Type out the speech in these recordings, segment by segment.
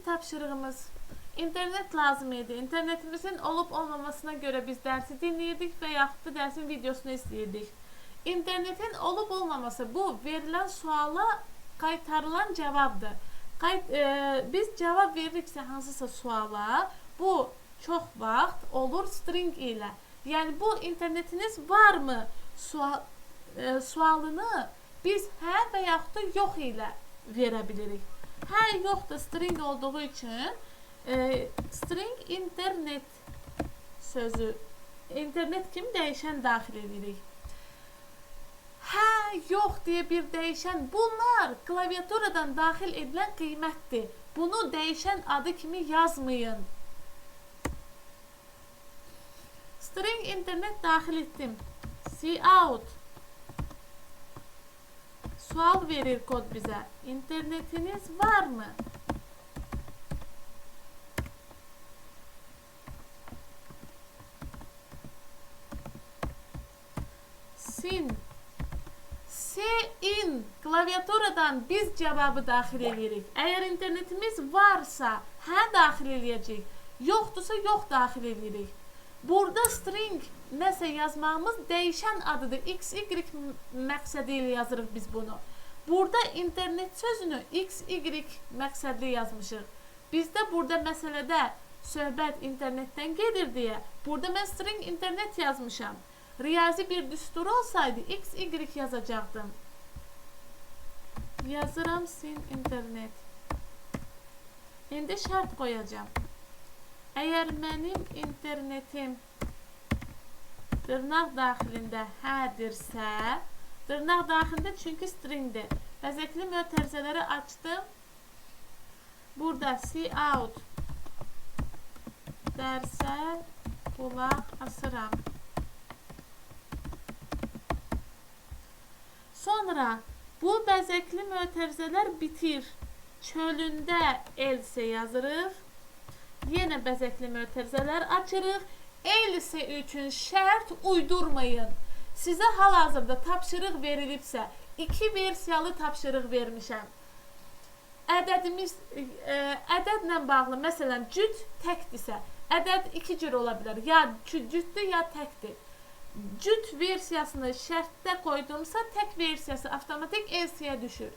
tapşırığımız. İnternet lazım idi. İnternetimizin olup olmamasına göre biz dersi dinleyirdik ve yaxud da dersin videosunu izleyirdik. İnternetin olup olmaması bu verilen suala qaytarılan cevabdır. Biz cevap veririksə hansısa suala bu çox vaxt olur string ilə. Yəni bu internetiniz varmı sualını biz hə və yaxud da yox ilə verə bilirik. Hə, yox da string olduğu üçün string internet sözü, internet kimi dəyişən daxil edirik. Hə, yox deyə bir dəyişən, bunlar klaviaturadan daxil edilən qiymətdir. Bunu dəyişən adı kimi yazmayın. String internet daxil etdim. Cout. Sual verir kod bizə. İnternetiniz varmı? In klaviaturadan biz cevabı daxil edirik. Əgər internetimiz varsa, hə daxil edəcəyik. Yoxdursa, yox daxil edirik. Burada string nəsə yazmağımız dəyişən adıdır. X, Y məqsədi ilə yazırıq biz bunu. Burada internet sözünü X, Y məqsədli yazmışıq. Bizdə burada məsələdə söhbət internetdən gedir deyə. Burada mən string internet yazmışam. Riyazi bir düstur olsaydı X, Y yazacaqdım. Yazıram sin internet. İndi şərt qoyacağım. Əgər mənim internetim dırnaq daxilində hədirsə, dırnaq daxilində çünki stringdir. Bəzəkli mötərizələri açdım. Burada cout dərsə qulaq asıram. Sonra bu bəzəkli mötərizələr bitir. Çölündə else yazırıq. Yenə bəzəkli mötərizələr açırıq. Else üçün şərt uydurmayın. Sizə hal-hazırda tapşırıq verilibsə, 2 versiyalı tapşırıq vermişəm. Ədədlə bağlı, məsələn, cüt təkdirsə, ədəd 2 cür ola bilər. Ya cütdür, ya təkdir. Cüt versiyasını şərtdə qoydumsa, tək versiyası avtomatik elsiyə düşür.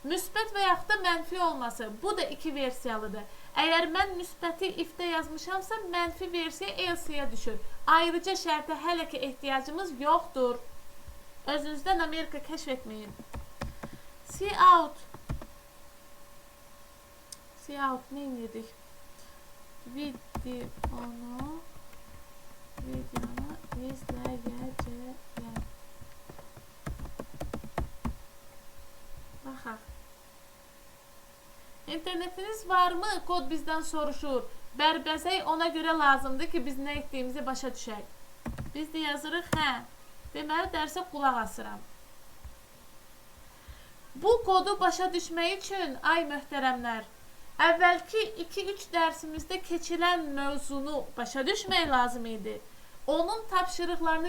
Müsbət və yaxud da mənfi olması, bu da 2 versiyalıdır. Əgər mən müsbəti ifdə yazmışamsa, mənfi versiya elsiyə düşür. Ayrıca şərtə hələ ki ehtiyacımız yoxdur. Özünüzdən Amerika kəşf etməyin. Cout. Cout nə edirdik? Videonu izləyəcəyəm. Baxaq. İnternetiniz varmı? Kod bizdən soruşur. Bərbəzək ona görə lazımdır ki, biz nə etdiyimizi başa düşək. Biz də yazırıq, hə. Deməli, dərsə qulaq asıram. Bu kodu başa düşmək üçün, ay möhtərəmlər, əvvəlki 2-3 dərsimizdə keçilən mövzunu başa düşmək lazım idi. Onun tapşırıqlarını